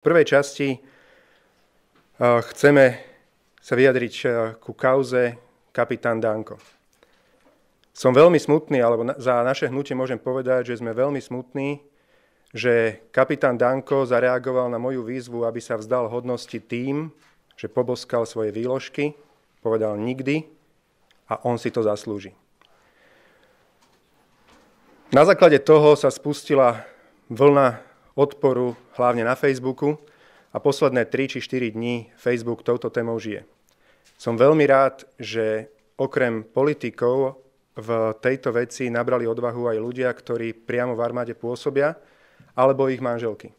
V prvej časti chceme sa vyjadriť ku kauze kapitán Danko. Som veľmi smutný, alebo za naše hnutie môžem povedať, že sme veľmi smutní, že kapitán Danko zareagoval na moju výzvu, aby sa vzdal hodnosti tým, že poboskal svoje výložky, povedal nikdy a on si to zaslúži. Na základe toho sa spustila vlna odporu hlavne na Facebooku a posledné 3 či 4 dní Facebook touto témou žije. Som veľmi rád, že okrem politikov v tejto veci nabrali odvahu aj ľudia, ktorí priamo v armáde pôsobia, alebo ich manželky.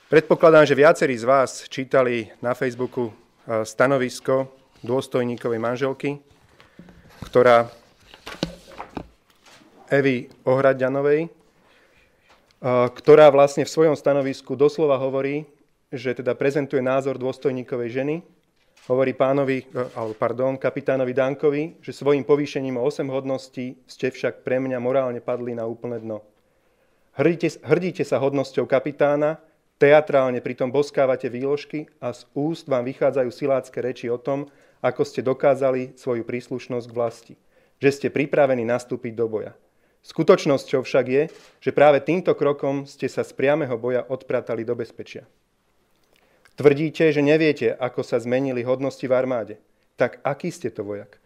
Predpokladám, že viacerí z vás čítali na Facebooku stanovisko dôstojníkovej manželky, Evy Ohradďanovej, ktorá vlastne v svojom stanovisku doslova hovorí, že teda prezentuje názor dôstojníkovej ženy, hovorí kapitánovi Dankovi, že svojím povýšením o 8 hodností ste však pre mňa morálne padli na úplné dno. Hrdíte sa hodnosťou kapitána, teatrálne pritom boskávate výložky a z úst vám vychádzajú silácké reči o tom, ako ste dokázali svoju príslušnosť k vlasti, že ste pripravení nastúpiť do boja. Skutočnosťou však je, že práve týmto krokom ste sa z priameho boja odpratali do bezpečia. Tvrdíte, že neviete, ako sa zmenili hodnosti v armáde. Tak aký ste to vojak?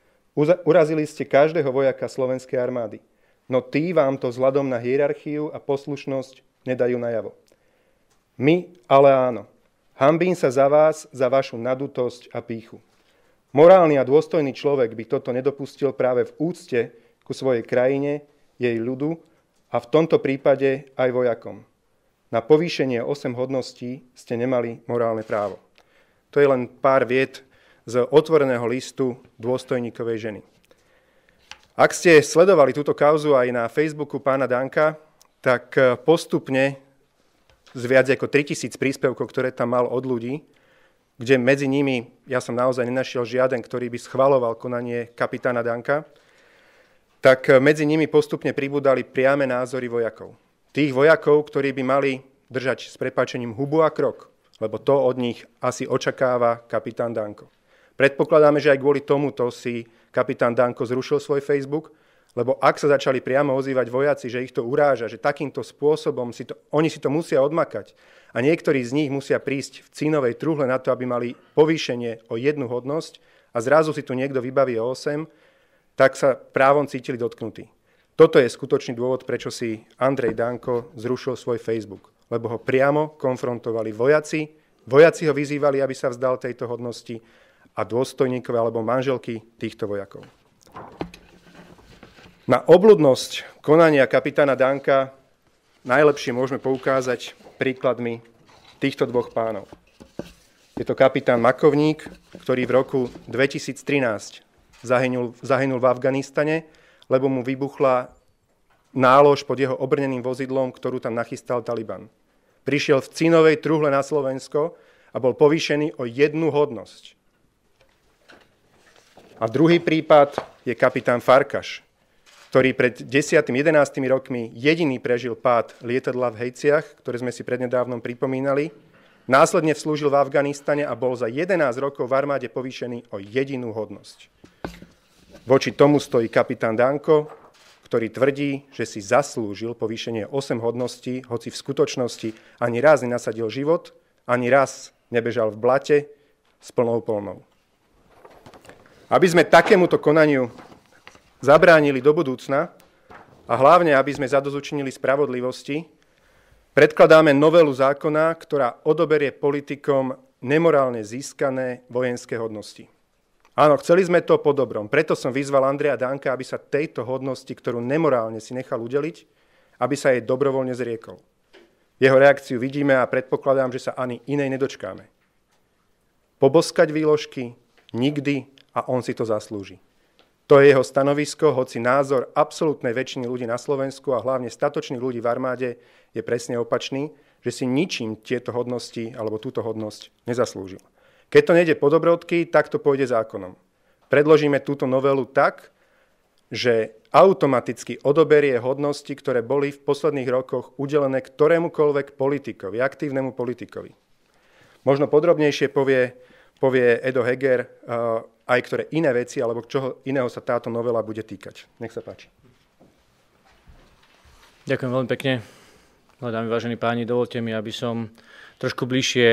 Urazili ste každého vojaka slovenskej armády. No tí vám to vzhľadom na hierarchiu a poslušnosť nedajú najavo. My ale áno. Hanbím sa za vás, za vašu nadutosť a pýchu. Morálny a dôstojný človek by toto nedopustil práve v úcte ku svojej krajine, jej ľudu a v tomto prípade aj vojakom. Na povýšenie 8 hodností ste nemali morálne právo. To je len pár vied z otvoreného listu dôstojníkovej ženy. Ak ste sledovali túto kauzu aj na Facebooku pána Danka, tak postupne z viac ako 3000 príspevkov, ktoré tam mal od ľudí, kde medzi nimi, ja som naozaj nenašiel žiaden, ktorý by schvaľoval konanie kapitána Danka, tak medzi nimi postupne pribúdali priame názory vojakov. Tých vojakov, ktorí by mali držať s prepáčením hubu a krok, lebo to od nich asi očakáva kapitán Danko. Predpokladáme, že aj kvôli tomuto si kapitán Danko zrušil svoj Facebook, lebo ak sa začali priamo ozývať vojaci, že ich to uráža, že takýmto spôsobom oni si to musia odmakať a niektorí z nich musia prísť v cínovej truhle na to, aby mali povýšenie o 1 hodnosť a zrazu si tu niekto vybaví o 8, tak sa právom cítili dotknutí. Toto je skutočný dôvod, prečo si Andrej Danko zrušil svoj Facebook, lebo ho priamo konfrontovali vojaci. Vojaci ho vyzývali, aby sa vzdal tejto hodnosti a dôstojníkové alebo manželky týchto vojakov. Na obľudnosť konania kapitána Danka najlepšie môžeme poukázať príkladmi týchto 2 pánov. Je to kapitán Makovník, ktorý v roku 2013 zahynul v Afganistane, lebo mu vybuchla nálož pod jeho obrneným vozidlom, ktorú tam nachystal Taliban. Prišiel v cínovej truhle na Slovensko a bol povýšený o 1 hodnosť. A druhý prípad je kapitán Farkaš, ktorý pred 10-11 rokmi jediný prežil pád lietadla v Hejciach, ktoré sme si prednedávnom pripomínali. Následne slúžil v Afganistane a bol za 11 rokov v armáde povýšený o 1 hodnosť. Voči tomu stojí kapitán Danko, ktorý tvrdí, že si zaslúžil povýšenie 8 hodností, hoci v skutočnosti ani raz nenasadil život, ani raz nebežal v blate s plnou polnou. Aby sme takémuto konaniu zabránili do budúcna a hlavne, aby sme zadozučinili spravodlivosti, predkladáme novelu zákona, ktorá odoberie politikom nemorálne získané vojenské hodnosti. Áno, chceli sme to po dobrom, preto som vyzval Andreja Danka, aby sa tejto hodnosti, ktorú nemorálne si nechal udeliť, aby sa jej dobrovoľne zriekol. Jeho reakciu vidíme a predpokladám, že sa ani inej nedočkáme. Poboskať výložky nikdy a on si to zaslúži. To je jeho stanovisko, hoci názor absolútnej väčšiny ľudí na Slovensku a hlavne statočných ľudí v armáde je presne opačný, že si ničím tieto hodnosti alebo túto hodnosť nezaslúžil. Keď to nejde po dobrodky, tak to pôjde zákonom. Predložíme túto novelu tak, že automaticky odoberie hodnosti, ktoré boli v posledných rokoch udelené ktorémukoľvek politikovi, aktívnemu politikovi. Možno podrobnejšie povie Edo Heger aj ktoré iné veci, alebo čoho iného sa táto novela bude týkať. Nech sa páči. Ďakujem veľmi pekne. Dámy, vážení páni, dovolte mi, aby som trošku bližšie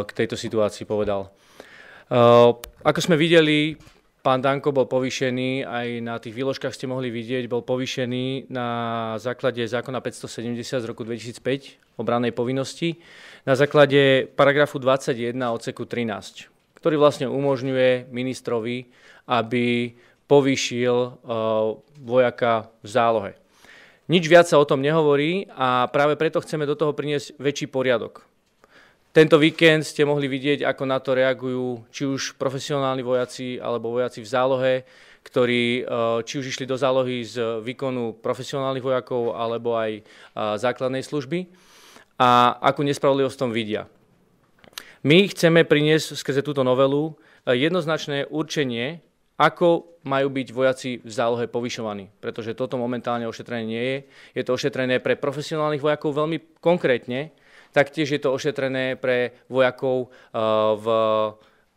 k tejto situácii povedal. Ako sme videli, pán Danko bol povýšený, aj na tých výložkách ste mohli vidieť, bol povýšený na základe zákona 570 z roku 2005 o brannej povinnosti, na základe paragrafu 21 odseku 13, ktorý vlastne umožňuje ministrovi, aby povýšil vojaka v zálohe. Nič viac sa o tom nehovorí a práve preto chceme do toho priniesť väčší poriadok. Tento víkend ste mohli vidieť, ako na to reagujú či už profesionálni vojaci alebo vojaci v zálohe, ktorí či už išli do zálohy z výkonu profesionálnych vojakov alebo aj základnej služby a akú nespravodlivosť v tom vidia. My chceme priniesť skrze túto novelu jednoznačné určenie, ako majú byť vojaci v zálohe povyšovaní, pretože toto momentálne ošetrené nie je. Je to ošetrené pre profesionálnych vojakov veľmi konkrétne, taktiež je to ošetrené pre vojakov v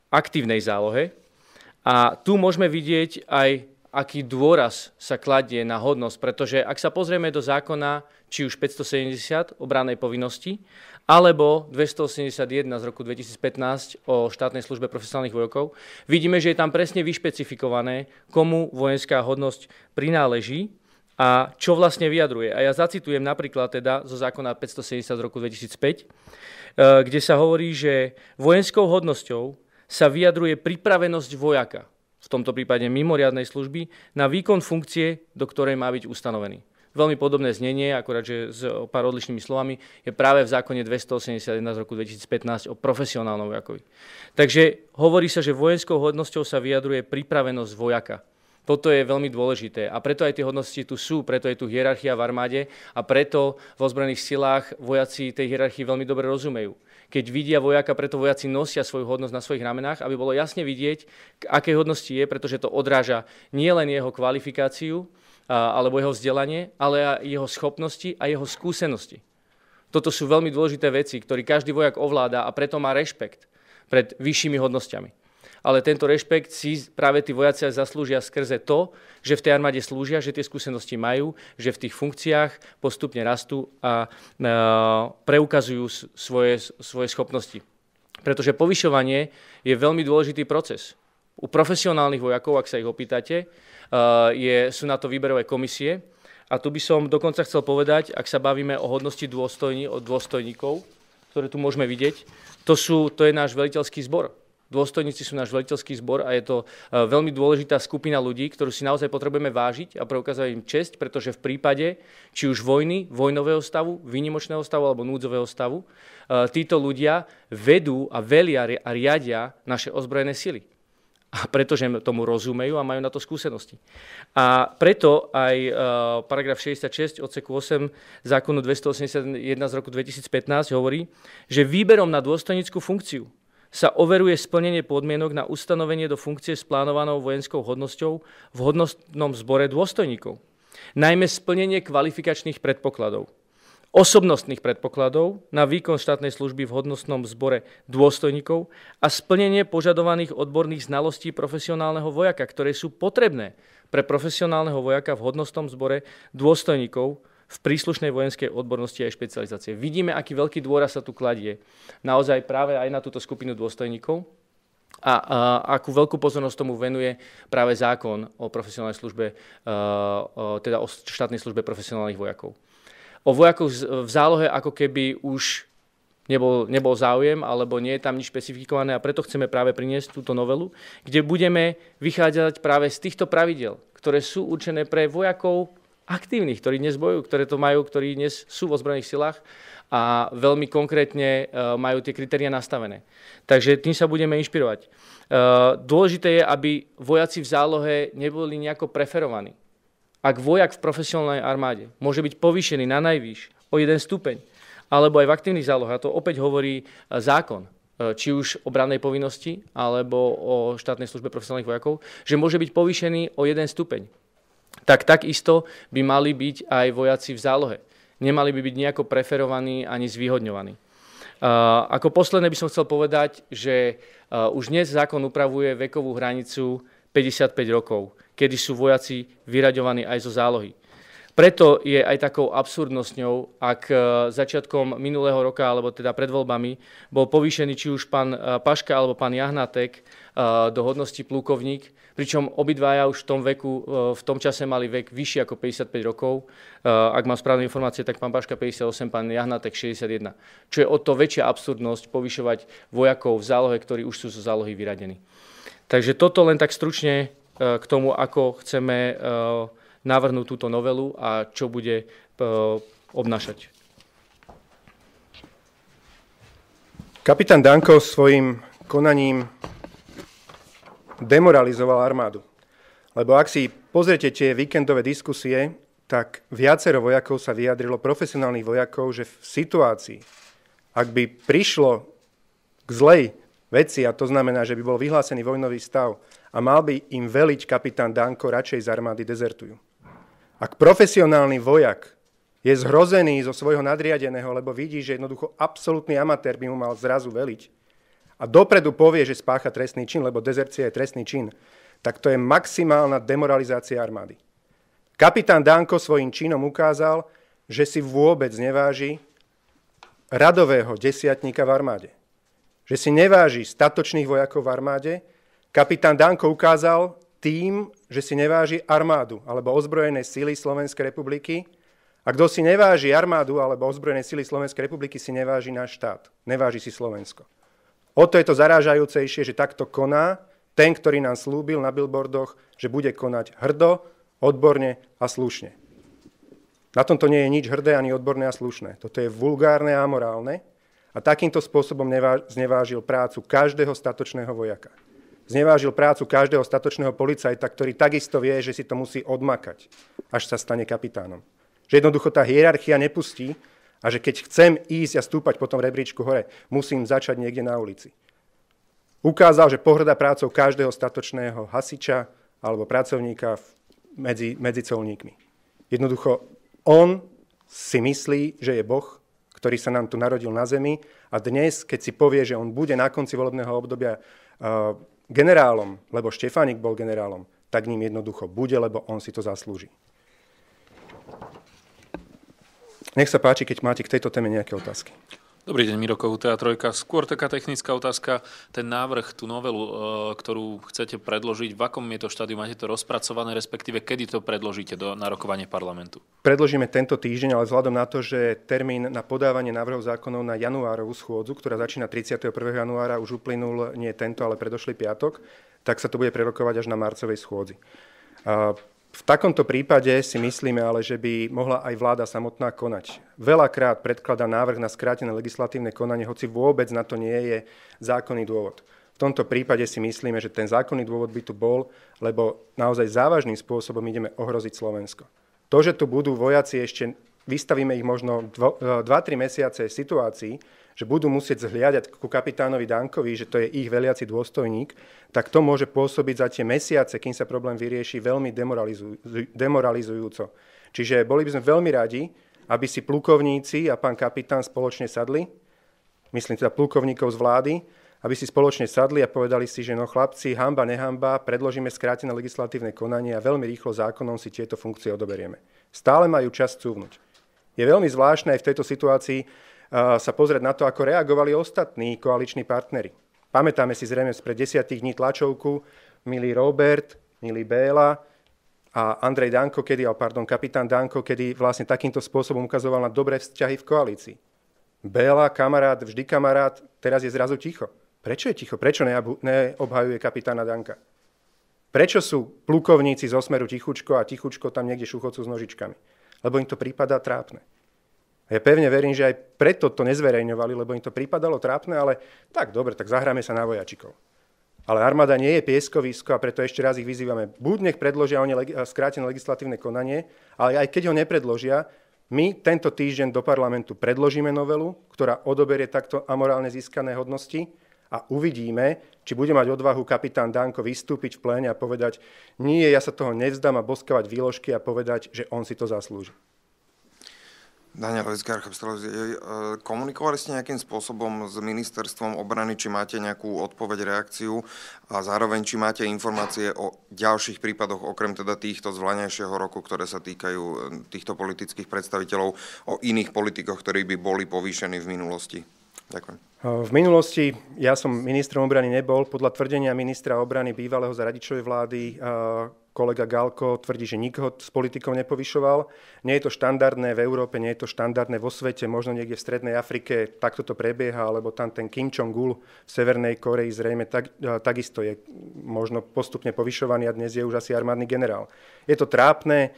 aktívnej zálohe. A tu môžeme vidieť aj, aký dôraz sa kladie na hodnosť, pretože ak sa pozrieme do zákona, či už 570 o brannej povinnosti, alebo 281 z roku 2015 o štátnej službe profesionálnych vojakov, vidíme, že je tam presne vyšpecifikované, komu vojenská hodnosť prináleží a čo vlastne vyjadruje. A ja zacitujem napríklad teda zo zákona 570 z roku 2005, kde sa hovorí, že vojenskou hodnosťou sa vyjadruje pripravenosť vojaka, v tomto prípade mimoriadnej služby, na výkon funkcie, do ktorej má byť ustanovený. Veľmi podobné znenie, akorát, že s pár odlišnými slovami, je práve v zákone 281 z roku 2015 o profesionálnom vojakovi. Takže hovorí sa, že vojenskou hodnosťou sa vyjadruje pripravenosť vojaka. Toto je veľmi dôležité a preto aj tie hodnosti tu sú, preto je tu hierarchia v armáde a preto v ozbrojených silách vojaci tej hierarchii veľmi dobre rozumejú. Keď vidia vojaka, preto vojaci nosia svoju hodnosť na svojich ramenách, aby bolo jasne vidieť, k akej hodnosti je, pretože to odráža nielen jeho kvalifikáciu, alebo jeho vzdelanie, ale aj jeho schopnosti a jeho skúsenosti. Toto sú veľmi dôležité veci, ktoré každý vojak ovláda a preto má rešpekt pred vyššími hodnosťami. Ale tento rešpekt si práve tí vojaci zaslúžia skrze to, že v tej armáde slúžia, že tie skúsenosti majú, že v tých funkciách postupne rastú a preukazujú svoje schopnosti. Pretože povyšovanie je veľmi dôležitý proces. U profesionálnych vojakov, ak sa ich opýtate, sú na to výberové komisie. A tu by som dokonca chcel povedať, ak sa bavíme o hodnosti dôstojníkov, ktoré tu môžeme vidieť, to je náš veliteľský zbor. Dôstojníci sú náš veliteľský zbor a je to veľmi dôležitá skupina ľudí, ktorú si naozaj potrebujeme vážiť a preukázať im česť, pretože v prípade či už vojny, vojnového stavu, výnimočného stavu alebo núdzového stavu, títo ľudia vedú a velia a riadia naše ozbrojené sily. A pretože tomu rozumejú a majú na to skúsenosti. A preto aj paragraf 66 odseku 8 zákonu 281 z roku 2015 hovorí, že výberom na dôstojnícku funkciu sa overuje splnenie podmienok na ustanovenie do funkcie s plánovanou vojenskou hodnosťou v hodnostnom zbore dôstojníkov. Najmä splnenie kvalifikačných predpokladov, osobnostných predpokladov na výkon štátnej služby v hodnostnom zbore dôstojníkov a splnenie požadovaných odborných znalostí profesionálneho vojaka, ktoré sú potrebné pre profesionálneho vojaka v hodnostnom zbore dôstojníkov v príslušnej vojenskej odbornosti a špecializácie. Vidíme, aký veľký dôraz sa tu kladie naozaj práve aj na túto skupinu dôstojníkov a akú veľkú pozornosť tomu venuje práve zákon o profesionálnej službe, teda o štátnej službe profesionálnych vojakov. O vojakov v zálohe ako keby už nebol záujem, alebo nie je tam nič špecifikované a preto chceme práve priniesť túto novelu, kde budeme vychádzať práve z týchto pravidiel, ktoré sú určené pre vojakov aktívnych, ktorí dnes bojujú, ktorí dnes sú v ozbrojených silách a veľmi konkrétne majú tie kritériá nastavené. Takže tým sa budeme inšpirovať. Dôležité je, aby vojaci v zálohe neboli nejako preferovaní. Ak vojak v profesionálnej armáde môže byť povýšený na najvyš o 1 stupeň, alebo aj v aktívnych zálohách, a to opäť hovorí zákon, či už o brannej povinnosti, alebo o štátnej službe profesionálnych vojakov, že môže byť povýšený o 1 stupeň. Takisto by mali byť aj vojaci v zálohe. Nemali by byť nejako preferovaní ani zvýhodňovaní. Ako posledné by som chcel povedať, že už dnes zákon upravuje vekovú hranicu 55 rokov, kedy sú vojaci vyraďovaní aj zo zálohy. Preto je aj takou absurdnosťou, ak začiatkom minulého roka, alebo teda pred voľbami, bol povýšený či už pán Paška alebo pán Jahnatek do hodnosti plukovník, pričom obidvaja už v tom veku, v tom čase mali vek vyšší ako 55 rokov. Ak mám správne informácie, tak pán Paška 58, pán Jahnatek 61. Čo je o to väčšia absurdnosť povyšovať vojakov v zálohe, ktorí už sú zo zálohy vyradení. Takže toto len tak stručne k tomu, ako chceme navrhnúť túto novelu a čo bude obnášať. Kapitán Danko svojim konaním demoralizoval armádu. Lebo ak si pozriete tie víkendové diskusie, tak viacero vojakov sa vyjadrilo, profesionálnych vojakov, že v situácii, ak by prišlo k zlej veci, a to znamená, že by bol vyhlásený vojnový stav a mal by im veliť kapitán Danko, radšej z armády dezertujú. Ak profesionálny vojak je zhrozený zo svojho nadriadeného, lebo vidí, že jednoducho absolútny amatér by mu mal zrazu veliť a dopredu povie, že spácha trestný čin, lebo dezercia je trestný čin, tak to je maximálna demoralizácia armády. Kapitán Danko svojím činom ukázal, že si vôbec neváži radového desiatníka v armáde. Že si neváži statočných vojakov v armáde. Kapitán Danko ukázal tým, že si neváži armádu alebo ozbrojené sily Slovenskej republiky. A kto si neváži armádu alebo ozbrojené sily Slovenskej republiky, si neváži náš štát. Neváži si Slovensko. O to je to zarážajúcejšie, že takto koná ten, ktorý nám slúbil na billboardoch, že bude konať hrdo, odborne a slušne. Na tomto nie je nič hrdé ani odborné a slušné. Toto je vulgárne a amorálne a takýmto spôsobom znevážil prácu každého statočného vojaka. Znevážil prácu každého statočného policajta, ktorý takisto vie, že si to musí odmakať, až sa stane kapitánom. Že jednoducho tá hierarchia nepustí a že keď chcem ísť a stúpať po tom rebríčku hore, musím začať niekde na ulici. Ukázal, že pohŕda prácou každého statočného hasiča alebo pracovníka medzi colníkmi. Jednoducho on si myslí, že je Boh, ktorý sa nám tu narodil na zemi a dnes, keď si povie, že on bude na konci volebného obdobia generálom, lebo Štefánik bol generálom, tak ním jednoducho bude, lebo on si to zaslúži. Nech sa páči, keď máte k tejto téme nejaké otázky. Dobrý deň, Miro Kohúta, Trojka. Skôr taká technická otázka. Ten návrh, tú novelu, ktorú chcete predložiť, v akom je to štádiu? Máte to rozpracované, respektíve kedy to predložíte na rokovanie parlamentu? Predložíme tento týždeň, ale vzhľadom na to, že termín na podávanie návrhov zákonov na januárovú schôdzu, ktorá začína 31. januára, už uplynul nie tento, ale predošlý piatok, tak sa to bude prerokovať až na marcovej schôdzi. V takomto prípade si myslíme ale, že by mohla aj vláda samotná konať. Veľakrát predkladá návrh na skrátené legislatívne konanie, hoci vôbec na to nie je zákonný dôvod. V tomto prípade si myslíme, že ten zákonný dôvod by tu bol, lebo naozaj závažným spôsobom ideme ohroziť Slovensko. To, že tu budú vojaci, ešte vystavíme ich možno 2-3 mesiace situácii, že budú musieť zhliadať ku kapitánovi Dankovi, že to je ich veliaci dôstojník, tak to môže pôsobiť za tie mesiace, kým sa problém vyrieši, veľmi demoralizujúco. Čiže boli by sme veľmi radi, aby si plukovníci a pán kapitán spoločne sadli, myslím teda plukovníkov z vlády, aby si spoločne sadli a povedali si, že no chlapci, hanba, nehamba, predložíme skrátené legislatívne konanie a veľmi rýchlo zákonom si tieto funkcie odoberieme. Stále majú čas cúvnuť. Je veľmi zvláštne aj v tejto situácii sa pozrieť na to, ako reagovali ostatní koaliční partneri. Pamätáme si zrejme spred 10 dní tlačovku milý Robert, milý Béla a Andrej Danko, kapitán Danko, kedy vlastne takýmto spôsobom ukazoval na dobré vzťahy v koalícii. Béla, kamarát, vždy kamarát, teraz je zrazu ticho. Prečo je ticho? Prečo neobhajuje kapitána Danka? Prečo sú plukovníci zo Smeru tichučko a tichučko tam niekde šuchocú s nožičkami? Lebo im to prípadá trápne. Ja pevne verím, že aj preto to nezverejňovali, lebo im to prípadalo trápne, ale tak dobre, tak zahráme sa na vojačikov. Ale armáda nie je pieskovisko a preto ešte raz ich vyzývame. Buď nech predložia oni skrátené legislatívne konanie, ale aj keď ho nepredložia, my tento týždeň do parlamentu predložíme novelu, ktorá odoberie takto amorálne získané hodnosti a uvidíme, či bude mať odvahu kapitán Danko vystúpiť v pléne a povedať, nie, ja sa toho nevzdám a boskavať výložky a povedať, že on si to zaslúži. Daniel Levická, komunikovali ste nejakým spôsobom s ministerstvom obrany, či máte nejakú odpoveď, reakciu a zároveň, či máte informácie o ďalších prípadoch, okrem teda týchto z vlaňajšieho roku, ktoré sa týkajú týchto politických predstaviteľov, o iných politikoch, ktorí by boli povýšení v minulosti? Ďakujem. V minulosti ja som ministrom obrany nebol. Podľa tvrdenia ministra obrany bývalého za Radičovej vlády kolega Galko tvrdí, že nikoho s politikou nepovyšoval. Nie je to štandardné v Európe, nie je to štandardné vo svete, možno niekde v Strednej Afrike takto to prebieha, alebo tam ten Kim Jong-il v Severnej Koreji zrejme takisto je možno postupne povyšovaný a dnes je už asi armádny generál. Je to trápne.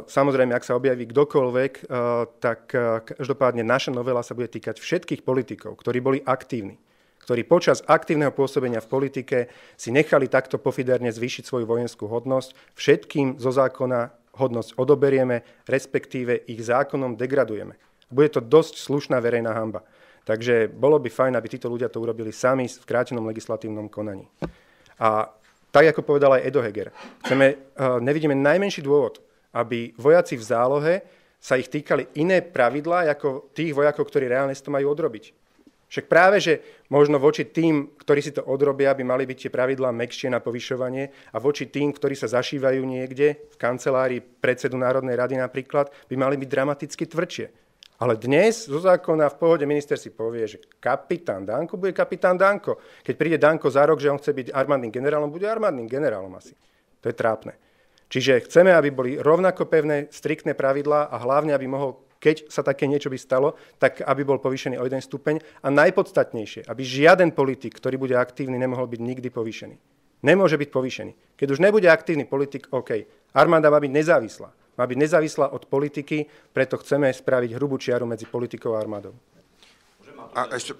Samozrejme, ak sa objaví kdokoľvek, tak každopádne naša novela sa bude týkať všetkých politikov, ktorí boli aktívni, ktorí počas aktívneho pôsobenia v politike si nechali takto pofiderne zvýšiť svoju vojenskú hodnosť. Všetkým zo zákona hodnosť odoberieme, respektíve ich zákonom degradujeme. Bude to dosť slušná verejná hanba. Takže bolo by fajn, aby títo ľudia to urobili sami v skrátenom legislatívnom konaní. A tak, ako povedal aj Edo Heger, nevidíme najmenší dôvod, aby vojaci v zálohe sa ich týkali iné pravidlá ako tých vojakov, ktorí reálne si to majú odrobiť. Však práve, že možno voči tým, ktorí si to odrobia, by mali byť tie pravidlá mäkšie na povyšovanie a voči tým, ktorí sa zašívajú niekde v kancelárii predsedu Národnej rady napríklad, by mali byť dramaticky tvrdšie. Ale dnes zo zákona v pohode minister si povie, že kapitán Danko bude kapitán Danko. Keď príde Danko za rok, že on chce byť armádnym generálom, bude armádnym generálom asi. To je trápne. Čiže chceme, aby boli rovnako pevné, striktné pravidlá a hlavne, aby mohol, keď sa také niečo by stalo, tak aby bol povýšený o 1 stupeň a najpodstatnejšie, aby žiaden politik, ktorý bude aktívny, nemohol byť nikdy povýšený. Nemôže byť povýšený. Keď už nebude aktívny politik, OK. Armáda má byť nezávislá. Má byť nezávislá od politiky, preto chceme spraviť hrubú čiaru medzi politikou a armádou. A ešte,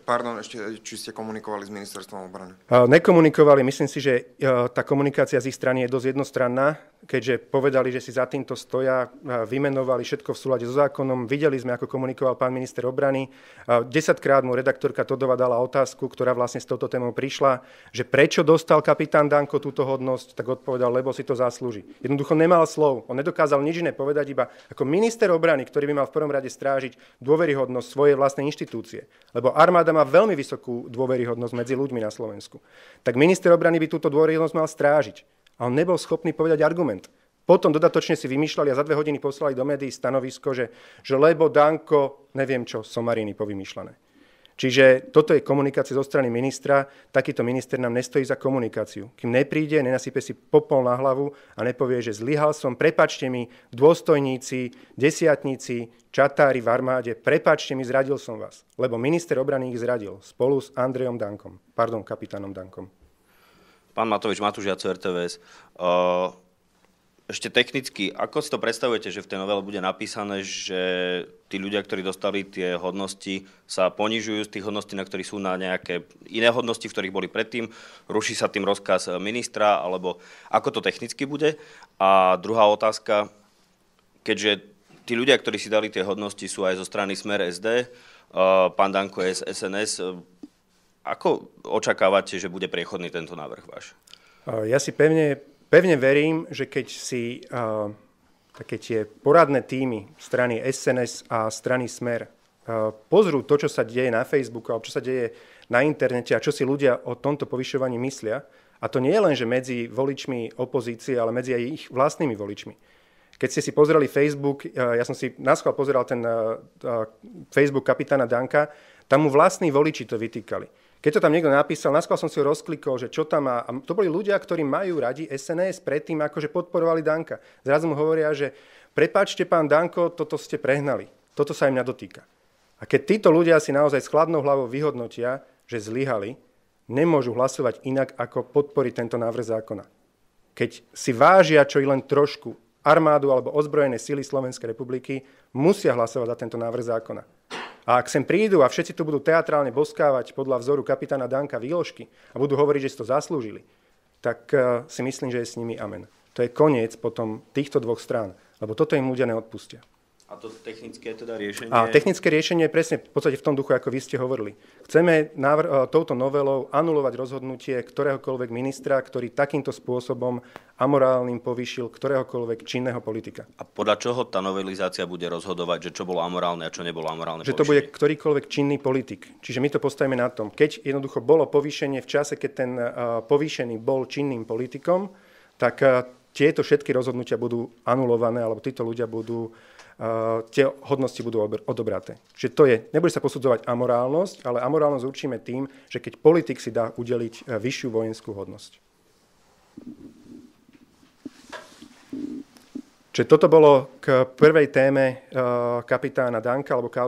či ste komunikovali s ministerstvom obrany? Nekomunikovali. Myslím si, že tá komunikácia z ich strany je dosť jednostranná, keďže povedali, že si za týmto stoja, vymenovali všetko v súlade so zákonom. Videli sme, ako komunikoval pán minister obrany. 10-krát mu redaktorka Todová dala otázku, ktorá vlastne s touto témou prišla, že prečo dostal kapitán Danko túto hodnosť, tak odpovedal, lebo si to zaslúži. Jednoducho nemal slov. On nedokázal nič iné povedať, iba ako minister obrany, ktorý by mal v prvom rade strážiť dôveryhodnosť svojej vlastnej inštitúcie. Lebo armáda má veľmi vysokú dôveryhodnosť medzi ľuďmi na Slovensku. Tak minister obrany by túto dôveryhodnosť mal strážiť. A on nebol schopný povedať argument. Potom dodatočne si vymýšľali a za 2 hodiny poslali do médií stanovisko, že lebo Danko, neviem čo, somariny povymýšľané. Čiže toto je komunikácia zo strany ministra. Takýto minister nám nestojí za komunikáciu. Kým nepríde, nenasype si popol na hlavu a nepovie, že zlyhal som, prepáčte mi, dôstojníci, desiatníci, čatári v armáde, prepáčte mi, zradil som vás. Lebo minister obrany ich zradil spolu s Andrejom Dankom. Pardon, kapitánom Dankom. Pán Matovič, Matúš Jaco, RTVS. Ešte technicky, ako si to predstavujete, že v tej novele bude napísané, že tí ľudia, ktorí dostali tie hodnosti, sa ponižujú z tých hodností, na ktorých sú na nejaké iné hodnosti, v ktorých boli predtým? Ruší sa tým rozkaz ministra, alebo ako to technicky bude? A druhá otázka, keďže tí ľudia, ktorí si dali tie hodnosti, sú aj zo strany Smer SD, pán Danko je z SNS, ako očakávate, že bude priechodný tento návrh váš? Ja si pevne verím, že keď si také tie poradné týmy strany SNS a strany Smer pozrú to, čo sa deje na Facebooku alebo čo sa deje na internete a čo si ľudia o tomto povyšovaní myslia, a to nie je len, že medzi voličmi opozície, ale medzi aj ich vlastnými voličmi. Keď ste si pozreli Facebook, ja som si naschvál pozeral ten Facebook kapitána Danka, tam mu vlastní voliči to vytýkali. Keď to tam niekto napísal, naskôr som si ho rozklikol, že čo tam má. A to boli ľudia, ktorí majú radi SNS predtým, akože podporovali Danka. Zrazu mu hovoria, že prepáčte, pán Danko, toto ste prehnali. Toto sa im dotýka. A keď títo ľudia si naozaj s chladnou hlavou vyhodnotia, že zlyhali, nemôžu hlasovať inak, ako podporiť tento návrh zákona. Keď si vážia čo i len trošku armádu alebo ozbrojené sily Slovenskej republiky, musia hlasovať za tento návrh zákona. A ak sem prídu a všetci tu budú teatrálne boskávať podľa vzoru kapitána Danka výložky a budú hovoriť, že si to zaslúžili, tak si myslím, že je s nimi amen. To je koniec potom týchto dvoch strán, lebo toto im ľudia neodpustia. A to technické teda riešenie? A technické riešenie je presne v podstate v tom duchu, ako vy ste hovorili. Chceme touto novelou anulovať rozhodnutie ktoréhokoľvek ministra, ktorý takýmto spôsobom amorálnym povýšil ktoréhokoľvek činného politika. A podľa čoho tá novelizácia bude rozhodovať, že čo bolo amorálne a čo nebolo amorálne Že to bude ktorýkoľvek činný politik. Čiže my to postavíme na tom. Keď jednoducho bolo povýšenie v čase, keď ten povýšený bol činným politikom, tak tieto všetky rozhodnutia budú anulované, alebo títo ľudia budú tie hodnosti budú odobraté. Čiže to je, nebude sa posudzovať amorálnosť, ale amorálnosť určíme tým, že keď politik si dá udeliť vyššiu vojenskú hodnosť. Čiže toto bolo k prvej téme kapitána Danka, alebo kauzy